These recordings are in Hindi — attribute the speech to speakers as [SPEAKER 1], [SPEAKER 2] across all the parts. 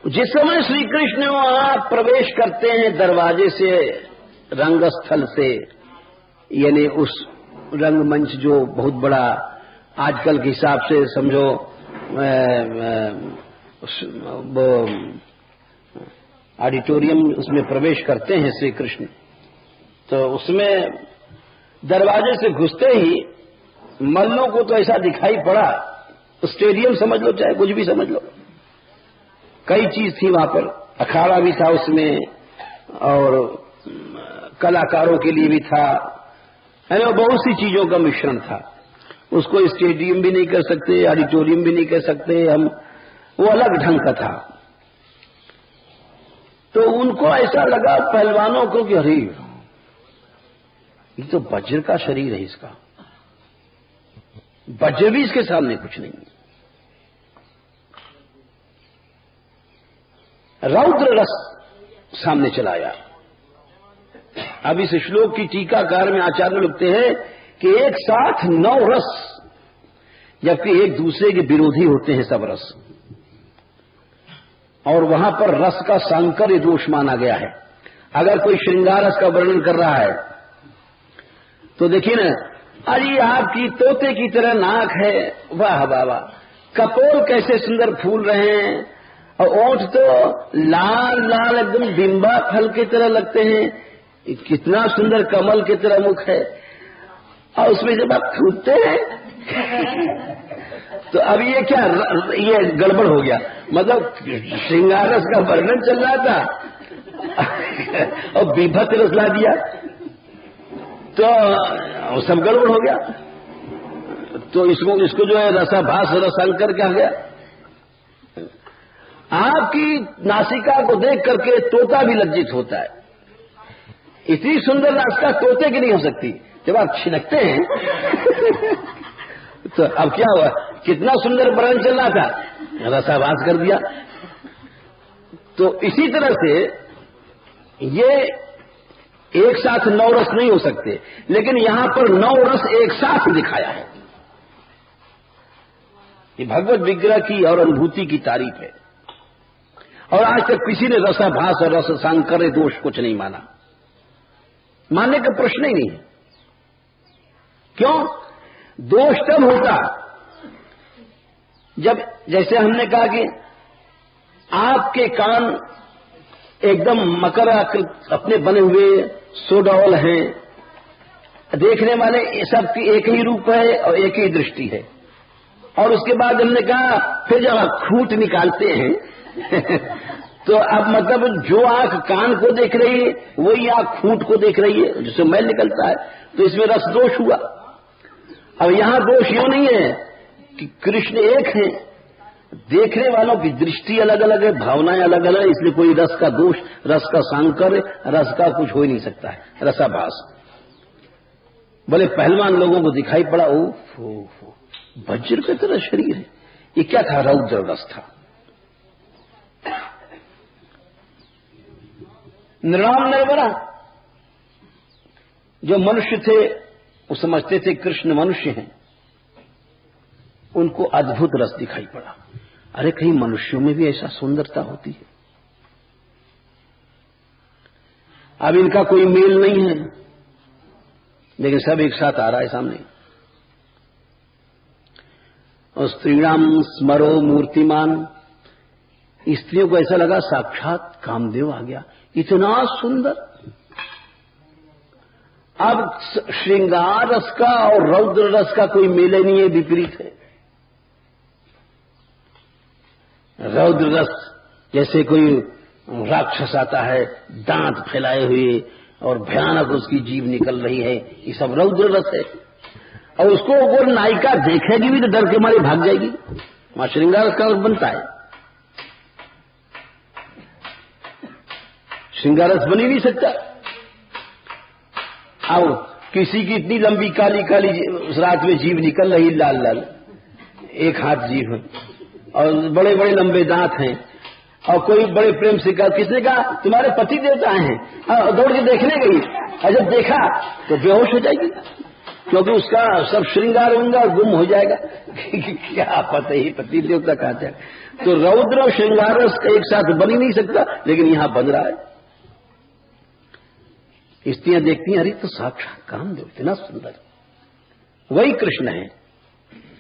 [SPEAKER 1] जिस समय श्री कृष्ण वहां प्रवेश करते हैं दरवाजे से, रंगस्थल से, यानी उस रंगमंच जो बहुत बड़ा आजकल के हिसाब से समझो वो ऑडिटोरियम, उसमें प्रवेश करते हैं श्री कृष्ण, तो उसमें दरवाजे से घुसते ही मल्लों को तो ऐसा दिखाई पड़ा, स्टेडियम समझ लो चाहे कुछ भी समझ लो, कई चीज थी वहां पर, अखाड़ा भी था उसमें और कलाकारों के लिए भी था, है बहुत सी चीजों का मिश्रण था। उसको स्टेडियम भी नहीं कर सकते, ऑडिटोरियम भी नहीं कर सकते हम, वो अलग ढंग का था। तो उनको ऐसा लगा पहलवानों को कि अरे ये तो वज्र का शरीर है, इसका वज्र भी इसके सामने कुछ नहीं। रौद्र रस सामने चलाया। अब इस श्लोक की टीकाकार में आचार्य लिखते हैं कि एक साथ 9 रस, जबकि एक दूसरे के विरोधी होते हैं सब रस, और वहां पर रस का सांकर्य दोष माना गया है। अगर कोई श्रृंगार रस का वर्णन कर रहा है तो देखिए ना, अरे आपकी तोते की तरह नाक है, वाह वाह वाह, कपोल कैसे सुंदर फूल रहे हैं, और ओंठ तो लाल लाल एकदम बिंबा फल की तरह लगते हैं, कितना सुंदर कमल की तरह मुख है, और उसमें जब आप थूकते हैं तो अब ये क्या, ये गड़बड़ हो गया। मतलब श्रृंगार रस का वर्णन चल रहा था और बीभत्स रस ला दिया, तो सब गड़बड़ हो गया। तो इसको जो है रसाभास रसांकर कहा गया। आपकी नासिका को देख करके तोता भी लज्जित होता है, इतनी सुंदर नासिका तोते की नहीं हो सकती। जब आप छिनकते हैं तो अब क्या हुआ, कितना सुंदर वर्णन चल रहा था, रसाभास कर दिया। तो इसी तरह से ये एक साथ 9 रस नहीं हो सकते, लेकिन यहां पर 9 रस एक साथ दिखाया है। ये भगवत विग्रह की और अनुभूति की तारीफ है, और आज तक किसी ने रसाभास और रस सांकर्य दोष कुछ नहीं माना, मानने का प्रश्न ही नहीं है। क्यों? दोष तब होता जब, जैसे हमने कहा कि आपके कान एकदम मकराकृत अपने बने हुए सोडौल हैं, देखने वाले सबकी एक ही रूप है और एक ही दृष्टि है, और उसके बाद हमने कहा फिर जब आप खूंट निकालते हैं तो अब मतलब जो आंख कान को देख रही है वही आंख खूंट को देख रही है, जिससे मैल निकलता है, तो इसमें रस दोष हुआ। अब यहां दोष यूं नहीं है कि कृष्ण एक है, देखने वालों की दृष्टि अलग अलग है, भावनाएं अलग अलग है, इसलिए कोई रस का दोष, रस का सांकर्य, रस का कुछ हो ही नहीं सकता है, रसाभास। बोले पहलवान लोगों को दिखाई पड़ा, ओ वज्र की तरह शरीर है, ये क्या था? रौद्र रस था। नृणाम नरवरा, जो मनुष्य थे वो समझते थे कृष्ण मनुष्य हैं, उनको अद्भुत रस दिखाई पड़ा। अरे कहीं मनुष्यों में भी ऐसा सुंदरता होती है? अब इनका कोई मेल नहीं है, लेकिन सब एक साथ आ रहा है सामने। और स्त्रीणाम स्मरो मूर्तिमान, स्त्रियों को ऐसा लगा साक्षात कामदेव आ गया, इतना सुंदर। अब श्रृंगार रस का और रौद्र रस का कोई मेल नहीं है, विपरीत है। रौद्र रस जैसे कोई राक्षस आता है, दांत फैलाए हुए और भयानक उसकी जीभ निकल रही है, ये सब रौद्र रस है। और उसको वो नायिका देखेगी भी तो डर के मारे भाग जाएगी। वहां श्रृंगार रस का बनता है, श्रृंगार रस बन ही नहीं सकता। आओ किसी की इतनी लंबी काली काली उस रात में जीभ निकल रही, लाल लाल, एक हाथ जीभ है और बड़े बड़े लंबे दांत हैं, और कोई बड़े प्रेम से कहा, किसने कहा तुम्हारे पति देवता हैं, दौड़ के देखने गई, और जब देखा तो बेहोश हो जाएगी। क्योंकि उसका सब श्रृंगार विंगार गुम हो जाएगा। क्या पता ही पति देवता कहा जाए। तो रौद्र और श्रृंगार रस एक साथ बन ही नहीं सकता, लेकिन यहां बन रहा है। स्त्रियां देखती हैं, अरे तो साक्षात कामदेव, इतना सुंदर, वही कृष्ण है।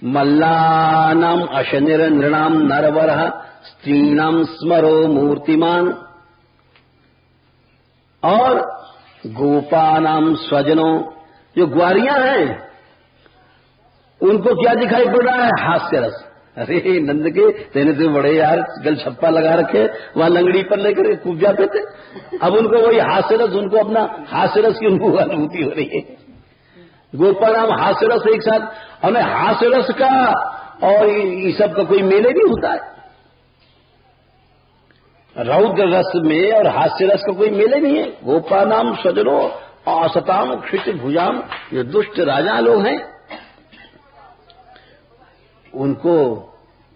[SPEAKER 1] मल्लानाम अशनिर नृणाम नरवर स्त्रीणाम स्मरो मूर्तिमान, और गोपानाम स्वजनों, जो ग्वारियां हैं उनको क्या दिखाई पड़ रहा है? हास्य रस। अरे नंद के तेने तो बड़े यार गल छप्पा लगा रखे, वहां लंगड़ी पर लेकर कूद जाते थे, अब उनको वही हास्य रस, उनको अपना हास्य रस की उनको अनुभूति हो रही है। गोपानाम हास्य रस एक साथ, हमें हास्य रस का और ये सब का कोई मेले नहीं होता है। रौद्र रस में और हास्य रस का कोई मेले नहीं है। गोपानाम स्वजनो असताम क्षित भुजाम, जो दुष्ट राजा लोग हैं उनको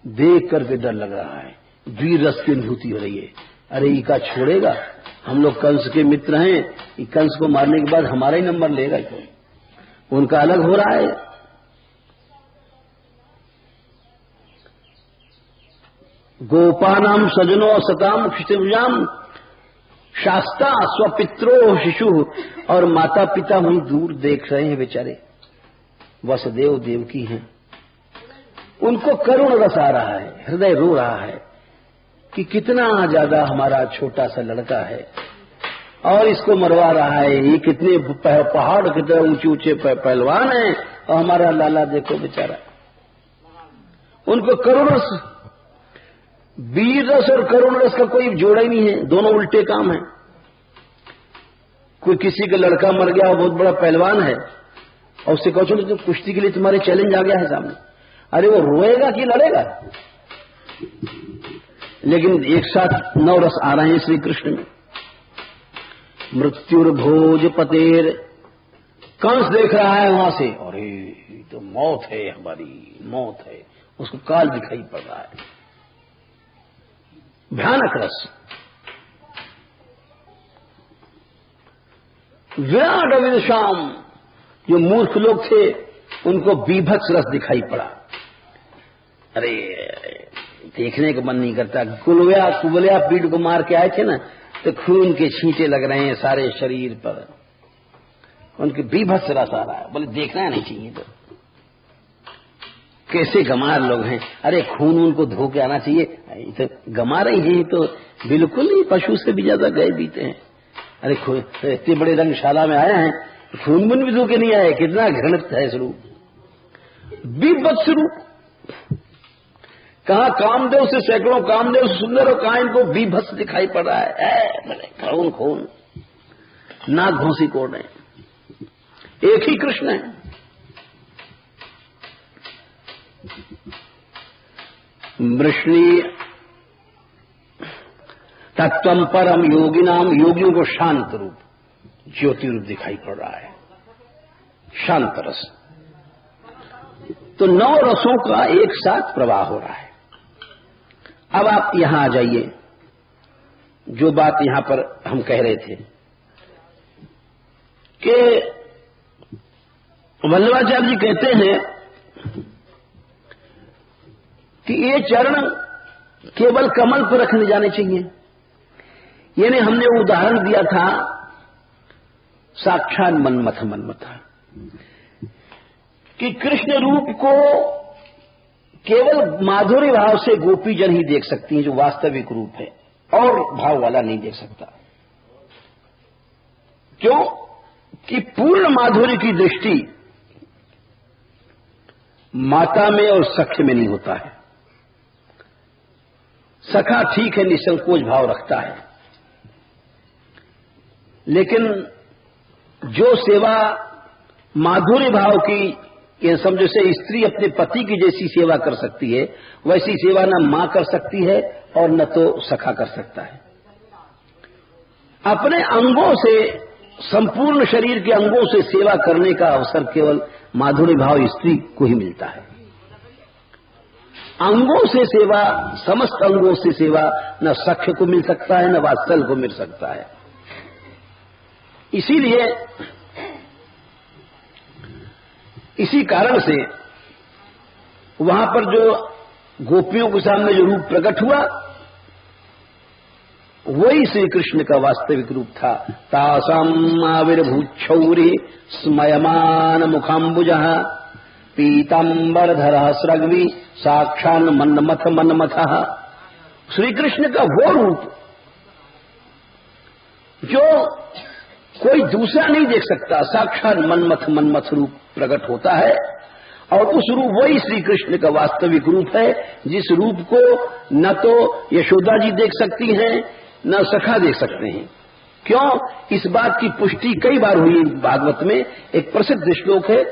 [SPEAKER 1] देख करके डर लग रहा है, वीर रस की अनुभूति हो रही है। अरे इका छोड़ेगा, हम लोग कंस के मित्र हैं, ये कंस को मारने के बाद हमारा ही नंबर लेगा, तो उनका अलग हो रहा है। गोपानाम सजनो सताम क्षितिभुजाम शास्ता स्वपित्रो शिशु, और माता पिता वहीं दूर देख रहे हैं बेचारे, वसुदेव देवकी हैं। उनको करुण रस आ रहा है, हृदय रो रहा है कि कितना ज्यादा हमारा छोटा सा लड़का है और इसको मरवा रहा है। ये कितने पहाड़ कितने ऊंचे ऊंचे पहलवान हैं और हमारा लाला देखो बेचारा। उनको करुण रस, वीर रस और करुण रस का कोई जोड़ा ही नहीं है, दोनों उल्टे काम है। कोई किसी का लड़का मर गया और बहुत बड़ा पहलवान है और उससे कहो चलो तो कुश्ती के लिए तुम्हारे चैलेंज आ गया है सामने, अरे वो रोएगा कि लड़ेगा? लेकिन एक साथ नौ रस आ रहे हैं श्री कृष्ण में। मृत्युर्भोज पतेर, कंस देख रहा है वहां से, अरे तो मौत है, हमारी मौत है, उसको काल दिखाई पड़ रहा है। भयानक रस। विराट अविशाम, जो मूर्ख लोग थे उनको बीभत्स रस दिखाई पड़ा। अरे देखने का मन नहीं करता। कुबलिया पीठ को मार के आए थे ना, तो खून के छींटे लग रहे हैं सारे शरीर पर, उनके बीभत्स रस आ रहा है। बोले देखना नहीं चाहिए, तो कैसे गमार लोग हैं। अरे खून उनको धो के आना चाहिए, तो गमार ही हैं, तो बिल्कुल नहीं, पशु से भी ज्यादा गए बीते हैं। अरे इतने बड़े रंगशाला में आया है, खून बुन भी धो के नहीं आए, कितना घृणित है स्वरूप, बीभत्स रूप। कहा कामदेव से सैकड़ों कामदेव सुंदर, और कहा इनको बीभत्स दिखाई पड़ रहा है। खून खून, नाक घोंसी कोड़ रहे हैं। एक ही कृष्ण है। वृष्णि तत्वम परम योगी नाम, योगियों को शांत रूप, ज्योति रूप दिखाई पड़ रहा है, शांत रस। तो नौ रसों का एक साथ प्रवाह हो रहा है। अब आप यहां आ जाइए, जो बात यहां पर हम कह रहे थे कि वल्लभाचार्य जी कहते हैं कि ये चरण केवल कमल पर रखने जाने चाहिए। यानी हमने उदाहरण दिया था साक्षात मन्मथा कि कृष्ण रूप को केवल माधुर्य भाव से गोपी जन ही देख सकती हैं, जो वास्तविक रूप है, और भाव वाला नहीं देख सकता। क्यों? कि पूर्ण माधुर्य की दृष्टि माता में और सख्य में नहीं होता है। सखा ठीक है, निसंकोच भाव रखता है, लेकिन जो सेवा माधुर्य भाव की, ये समझो से स्त्री अपने पति की जैसी सेवा कर सकती है, वैसी सेवा न मां कर सकती है और न तो सखा कर सकता है। अपने अंगों से, संपूर्ण शरीर के अंगों से सेवा करने का अवसर केवल माधुर्य भाव स्त्री को ही मिलता है। अंगों से सेवा, समस्त अंगों से सेवा न सख्य को मिल सकता है, न वात्सल को मिल सकता है। इसीलिए इसी कारण से वहां पर जो गोपियों के सामने जो रूप प्रकट हुआ वही श्री कृष्ण का वास्तविक रूप था। तासाम आविर्भूक्षौरि स्मयमान मुखाम्बुजः पीतांबरधरः स्रग्वी साक्षान् मन्मथ मन्मथः। श्री कृष्ण का वो रूप जो कोई दूसरा नहीं देख सकता, साक्षात मन्मथ मन्मथ रूप प्रकट होता है। और उस रूप वही श्री कृष्ण का वास्तविक रूप है, जिस रूप को न तो यशोदा जी देख सकती हैं न सखा देख सकते हैं। क्यों? इस बात की पुष्टि कई बार हुई भागवत में। एक प्रसिद्ध श्लोक है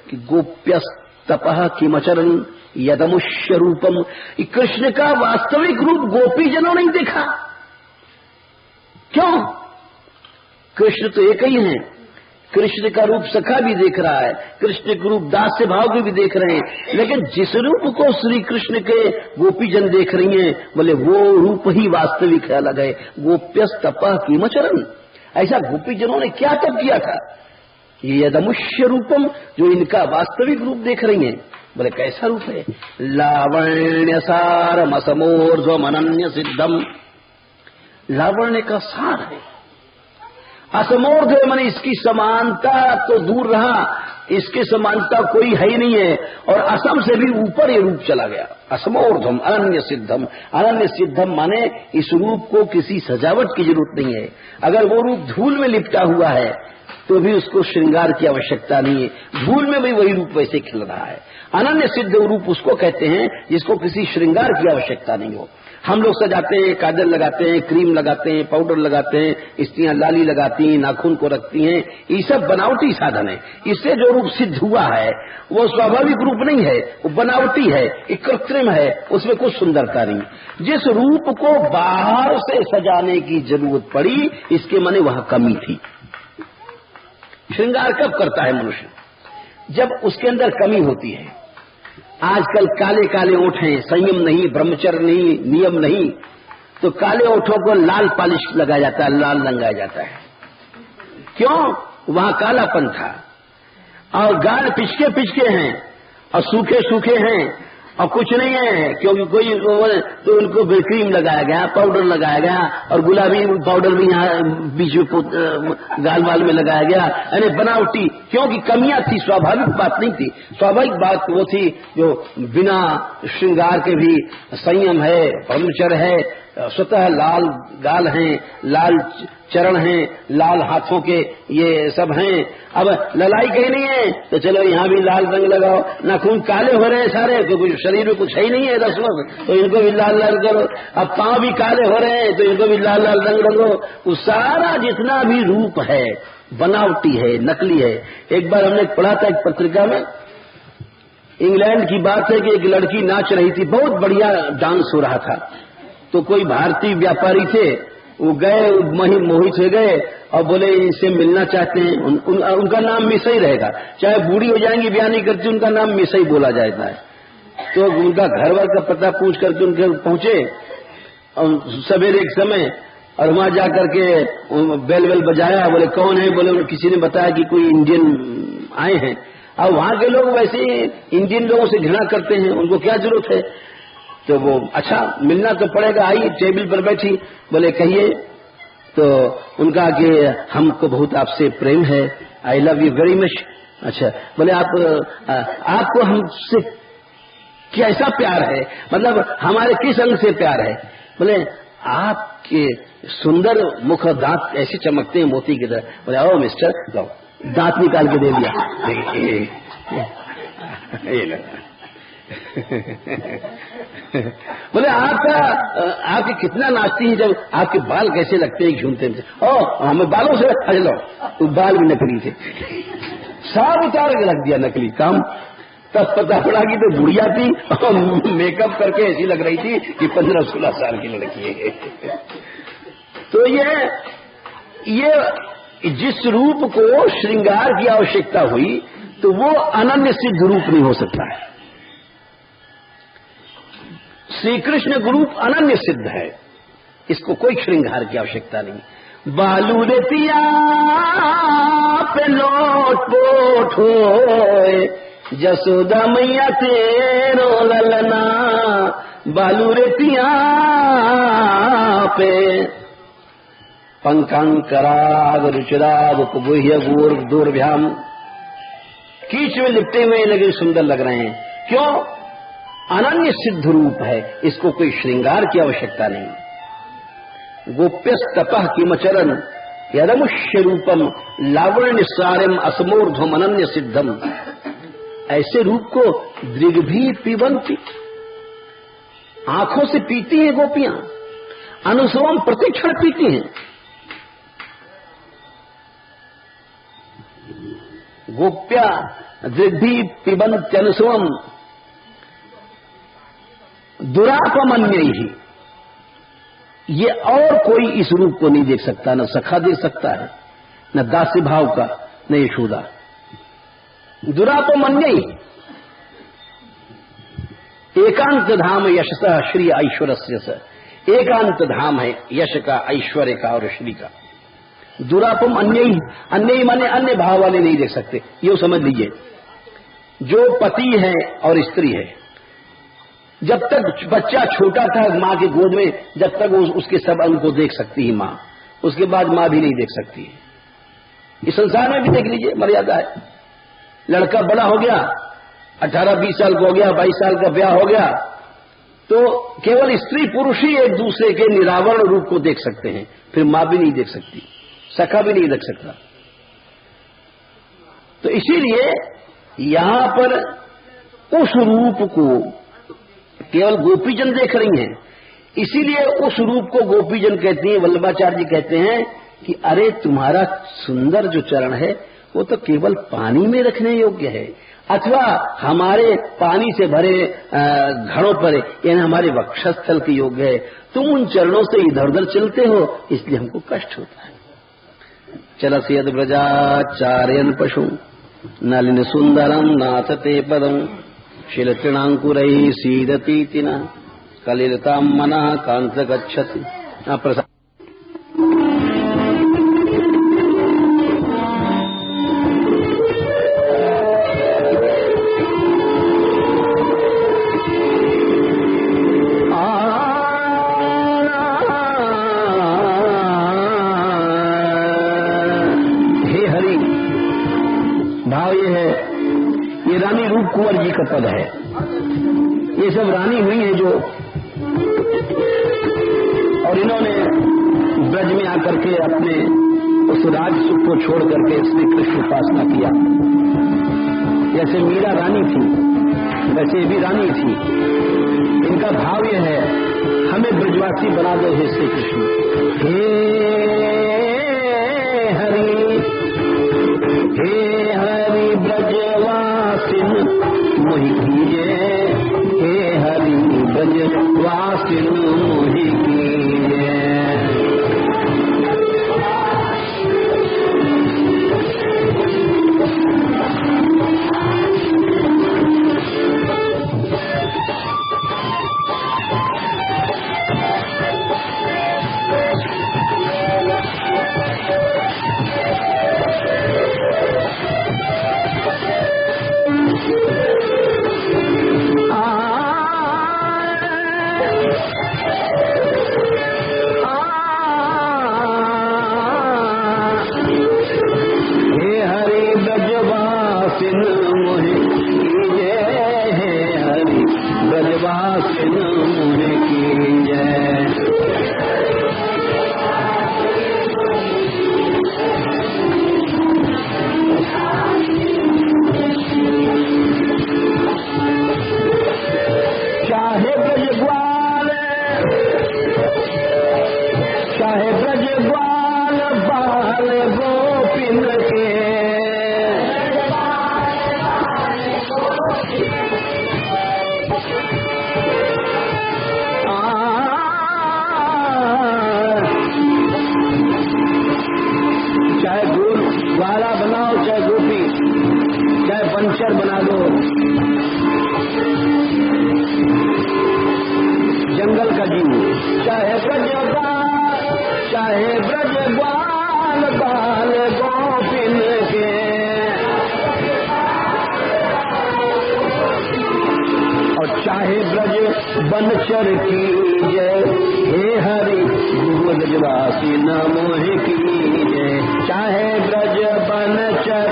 [SPEAKER 1] कि गोप्यस्तपः किमचरन् यदमुष्य रूपम। कृष्ण का वास्तविक रूप गोपीजनों ने देखा। क्यों? कृष्ण तो एक ही है। कृष्ण का रूप सखा भी देख रहा है, कृष्ण का रूप दास से भाव के भी देख रहे हैं, लेकिन जिस रूप को श्री कृष्ण के गोपीजन देख रही हैं, बोले वो रूप ही वास्तविक है, अलग है। गोप्यस्तपः किमचरन्, ऐसा गोपीजनों ने क्या तप किया था? ये यदमुष्य रूपम, जो इनका वास्तविक रूप देख रही हैं। बोले कैसा रूप है? लावण्य सारम असमोर्ध्वम अनन्य सिद्धम। लावण्य का सार है, असमोर्ध माने इसकी समानता तो दूर रहा, इसकी समानता कोई है ही नहीं है, और असम से भी ऊपर ये रूप चला गया। असमोर्धम अनन्य सिद्धम। अनन्य सिद्धम माने इस रूप को किसी सजावट की जरूरत नहीं है। अगर वो रूप धूल में लिपटा हुआ है तो भी उसको श्रृंगार की आवश्यकता नहीं है, धूल में भी वही रूप वैसे खिल रहा है। अनन्य सिद्ध रूप उसको कहते हैं जिसको किसी श्रृंगार की आवश्यकता नहीं हो। हम लोग सजाते हैं, काजल लगाते हैं, क्रीम लगाते हैं, पाउडर लगाते हैं, स्त्रियां लाली लगाती हैं, नाखून को रखती हैं, ये सब बनावटी साधन है। इससे जो रूप सिद्ध हुआ है वो स्वाभाविक रूप नहीं है, वो बनावटी है, ये कृत्रिम है, उसमें कुछ सुंदरता नहीं। जिस रूप को बाहर से सजाने की जरूरत पड़ी, इसके माने वहां कमी थी। श्रृंगार कब करता है मनुष्य? जब उसके अंदर कमी होती है। आजकल काले काले ओठ हैं, संयम नहीं, ब्रह्मचर्य नहीं, नियम नहीं, तो काले ओठों को लाल पॉलिश लगाया जाता है, लाल रंगाया जाता है। क्यों? वहां कालापन था। और गाल पिचके पिचके हैं और सूखे सूखे हैं और कुछ नहीं है, क्योंकि कोई तो उनको क्रीम लगाया गया, पाउडर लगाया गया, और गुलाबी पाउडर भी यहाँ बीच में गाल वाल में लगाया गया, यानी बनावटी। क्योंकि कमियां थी, स्वाभाविक बात नहीं थी। स्वाभाविक बात वो थी जो बिना श्रृंगार के भी संयम है, ब्रह्मचर्य है, स्वतः लाल गाल हैं, लाल चरण हैं, लाल हाथों के ये सब हैं। अब ललाई कहीं नहीं है तो चलो यहाँ भी लाल रंग लगाओ। नाखून काले हो रहे हैं सारे, तो कुछ शरीर में कुछ है ही नहीं है रस्म, तो इनको भी लाल लाल करो। अब पांव भी काले हो रहे हैं तो इनको भी लाल लाल रंग लगो। वो सारा जितना भी रूप है बनावटी है, नकली है। एक बार हमने पढ़ा था एक पत्रिका में, इंग्लैंड की बात है कि एक लड़की नाच रही थी, बहुत बढ़िया डांस हो रहा था। तो कोई भारतीय व्यापारी थे, वो गए, मोहित हो गए और बोले इनसे मिलना चाहते हैं। उनका नाम मिसई रहेगा, चाहे बूढ़ी हो जाएंगी ब्याह नहीं करती, उनका नाम मिसई बोला जाता है। तो उनका घर वर का पता पूछ करके उनके पहुंचे और सवेरे एक समय, और वहां जाकर के बेल वेल बजाया। बोले कौन है? बोले किसी ने बताया कि कोई इंडियन आए हैं। अब वहां के लोग वैसे इंडियन लोगों से घृणा करते हैं, उनको क्या जरूरत है? तो वो अच्छा मिलना तो पड़ेगा, आई टेबल पर बैठी। बोले कहिए। तो उनका कि हमको बहुत आपसे प्रेम है, I love you very much. अच्छा, बोले आपको हमसे कैसा प्यार है, मतलब हमारे किस अंग से प्यार है? बोले आपके सुंदर मुख, दांत ऐसे चमकते हैं मोती की तरह। बोले ओ मिस्टर, लो दांत निकाल के दे दिया। बोले आपके कितना नाचती है, जब आपके बाल कैसे लगते हैं झूमते हैं? ओ हमें बालों से, अरे लो तो बाल भी नकली थे, सब उतार के रख दिया नकली काम। तब पता पड़ा कि तो बुढ़िया थी और मेकअप करके ऐसी लग रही थी कि 15-16 साल की लड़की है। तो ये जिस रूप को श्रृंगार की आवश्यकता हुई तो वो अनन्य सिद्ध रूप नहीं हो सकता है। श्री कृष्ण रूप अनन्य सिद्ध है, इसको कोई श्रृंगार की आवश्यकता नहीं। बालू रे पिया पे लोट पोट होए, जसोदा मैया तेरो ललना बालू रेतिया पे पंकांकराग रुचिराग उपगुह्य गोर दूरभ्याम कीच में लिपटे हुए लगे सुंदर लग रहे हैं। क्यों? अनन्य सिद्ध रूप है, इसको कोई श्रृंगार की आवश्यकता नहीं। गोप्यस्तपः किमचरन यदमुष्य रूपम लावण्य सारम असमूर्ध्वम अनन्य सिद्धम। ऐसे रूप को दृग्भी पिबंती, आंखों से पीती हैं गोपियां, अनुसवम प्रतिक्षण पीती हैं। गोप्या दृग्भी पिबंत्यनुसवम दुरापमन्य ही। ये और कोई इस रूप को नहीं देख सकता, न सखा देख सकता है, न दास्य भाव का, न यशोदा। दुरापमन्य ही। एकांत धाम यशसः श्री ऐश्वर्य से, एकांत धाम है यश का, ऐश्वर्य का और श्री का। दुरापम अन्य ही माने अन्य भाव वाले नहीं देख सकते। ये समझ लीजिए, जो पति है और स्त्री है, जब तक बच्चा छोटा था मां की गोद में, जब तक उसके सब अंग को देख सकती है मां, उसके बाद मां भी नहीं देख सकती है। इस संसार में भी देख लीजिए, मर्यादा है। लड़का बड़ा हो गया, 18-20 साल का हो गया, 22 साल का ब्याह हो गया, तो केवल स्त्री पुरुष ही एक दूसरे के निरावरण रूप को देख सकते हैं, फिर मां भी नहीं देख सकती, सखा भी नहीं देख सकता। तो इसीलिए यहां पर उस रूप को केवल गोपीजन देख रही हैं, इसीलिए उस रूप को गोपीजन कहती हैं। वल्लभाचार्य जी कहते हैं कि अरे तुम्हारा सुंदर जो चरण है वो तो केवल पानी में रखने योग्य है, अथवा हमारे पानी से भरे घड़ों पर, यानी हमारे वक्षस्थल के योग्य है। तुम उन चरणों से इधर उधर चलते हो, इसलिए हमको कष्ट होता है। चलसि यद व्रजाचार्यन पशु नलिन सुंदरम नाथ ते पदम शिलतृणांकुरैः सीदतीति न कलिलतां मनः कांत गच्छति। हे हरि, भाव ये है, ये रानी रूप कुंवर जी का पद है। ये सब रानी हुई है जो, और इन्होंने ब्रज में आकर के अपने उस राज सुख को छोड़ करके श्री कृष्ण उपासना किया। जैसे मीरा रानी थी वैसे भी रानी थी। इनका भाव यह है, हमें ब्रजवासी बना दो हे श्री कृष्ण। हे हरि ब्रजवासिन मोहि कीजे, हे हरि ब्रजवासिन मोहि कीजे। चाहे ब्रज बनचर की जय, हे हरि ब्रजवासी न मोह की जय। चाहे ब्रज बनचर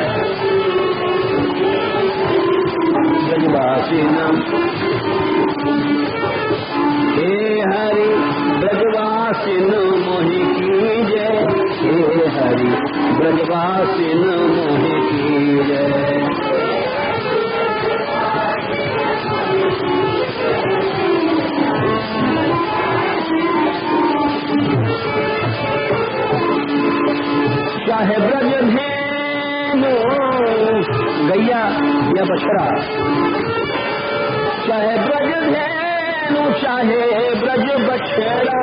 [SPEAKER 1] ब्रजवासी न, हे हरि ब्रजवासी न मोह की जय, हे हरि ब्रजवासी न मोह की जय। चाहे ब्रज धेनु गैया या बछड़ा, चाहे ब्रज धेनु चाहे ब्रज बछड़ा,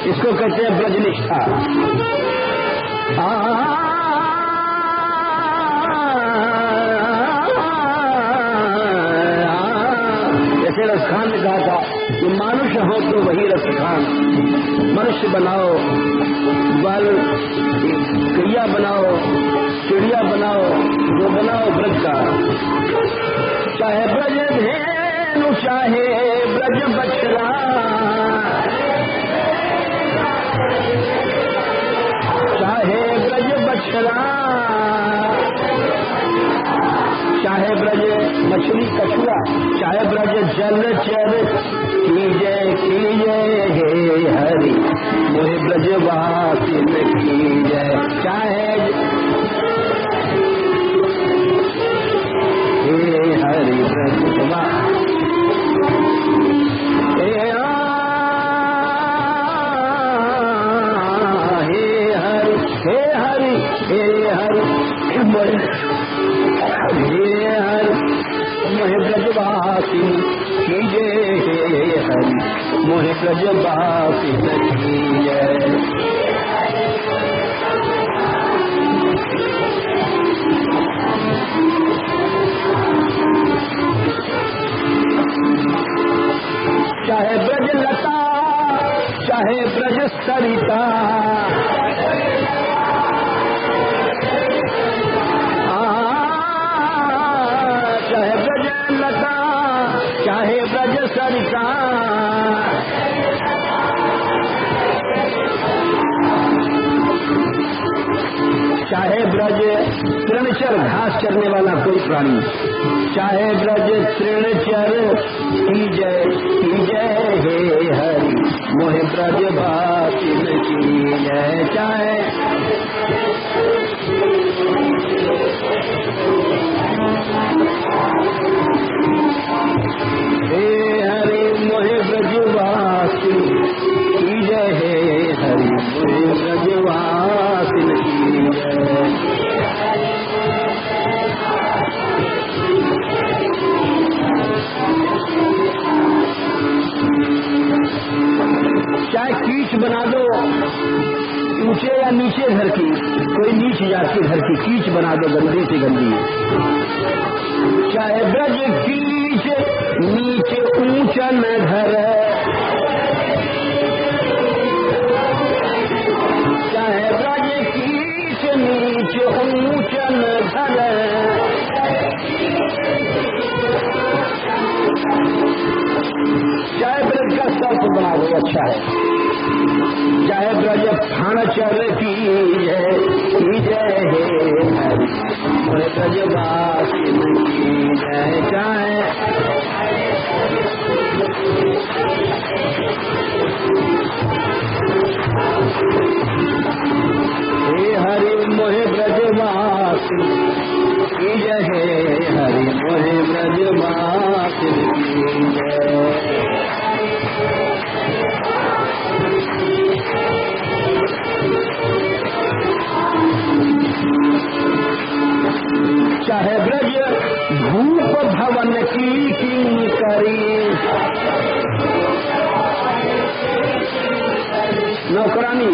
[SPEAKER 1] इसको कहते हैं ब्रजनिष्ठा। जैसे रसखान ने कहा था कि मानुष हो तो वही रसखान, मनुष्य बनाओ, बल क्रिया बनाओ, चिड़िया बनाओ, जो बनाओ ब्रज का। चाहे ब्रज धेनु चाहे ब्रज बछड़ा, चाहे ब्रज बछड़ा, चाहे ब्रज मछली कछुआ, चाहे ब्रज जलचर कीजय कीजय, हे हरि मोहि ब्रजवासी न कीजय। चाहे हे हरि ब्रजवासी, हे हरि हे हरि हे हरि मोहि ब्रजवासी कीजय, हे हरि मोहि ब्रजवासी न कीजय। चाहे ब्रज लता चाहे ब्रज सरिता, चाहे ब्रज लता चाहे ब्रज सरिता, चाहे ब्रज तृणचर घास चरने वाला कोई प्राणी, चाहे ब्रज तृणचर कीजय कीजय, हे हरि मोहि ब्रजवासी न कीजय। चाहे हे हरि मोहि ब्रजवासी कीजय, हे हरि मोहि ब्रजवासी न कीजय। चाहे कीच बना दो ऊंचे या नीचे घर की, कोई नीच जाति घर की कीच बना दो गंदी से गंदी, चाहे ब्रज कीच नीचे ऊंचा न घर, चाहे ब्रज कीच नीचे ऊंचा न घर, चाहे ब्रज का सर्प बना दो अच्छा है, चाहे ब्रज फाणचर की जय कीजय, हे हरि मोहि ब्रजवासी न कीजय। चाहे हे हरि मोहि ब्रजवासी कीजय, हे हरि मोहि ब्रजवासी न कीजय। चाहे ब्रज भूप भवन की करी, नौकरानी,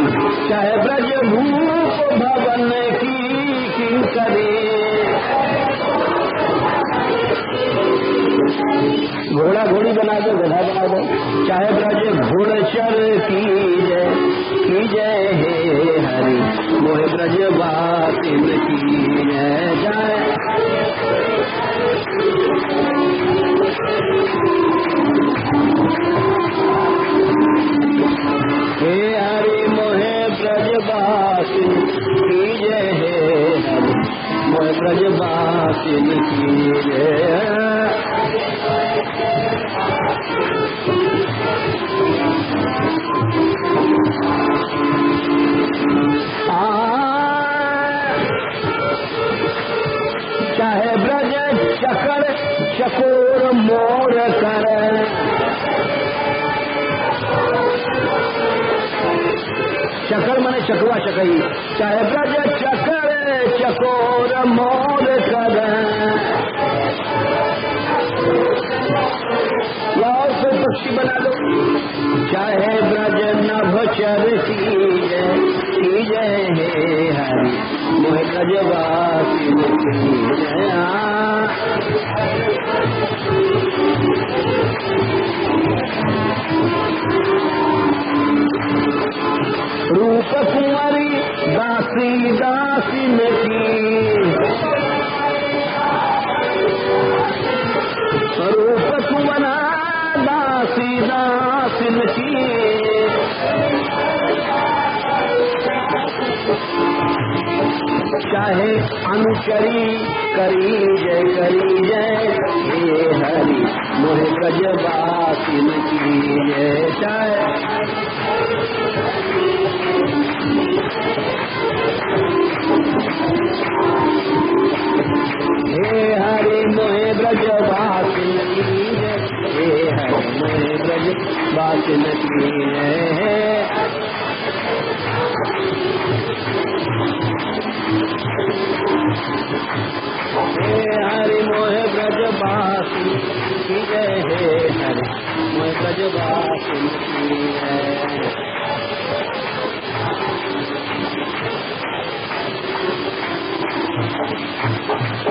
[SPEAKER 1] चाहे ब्रज भूप भवन की करी, घोड़ा घोड़ी बना दो, गधा बना दो, चाहे ब्रज घोड़चर की जय की जय हे हरि मोह ब्रजवासिन की जय। हे हरि मोहे ब्रजवासिन की जय हे हरि मोह ब्रजवासिन की जय। चाहे ब्रज चकर चकोर मोर कर, चकर माने चकवा चकई, चाहे ब्रज चकर चकोर मोर कर, या और कोई पक्षी बना लो। चाहे ब्रज नभचर की जय हे हरि मोह ब्रजवासिन की जय। रूप कुंवरी दासी दासिन की, रूप कुंवरा दासी दासिन की, चाहे अनुचरी करी जय हे हरि मोह ब्रजवासिन की जय। चाहे हे हरि मोह ब्रजवासिन की जय, हे हरि मोह ब्रजवासिन की जय। हे हरि मोह ब्रजवासिन की जय, हे हरि मोह ब्रजवासिन की जय।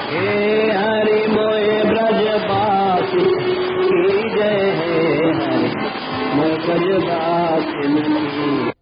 [SPEAKER 1] हे हरि मोह ब्रजवासिन की जय, हे हरि मोह ब्रजवासिन की।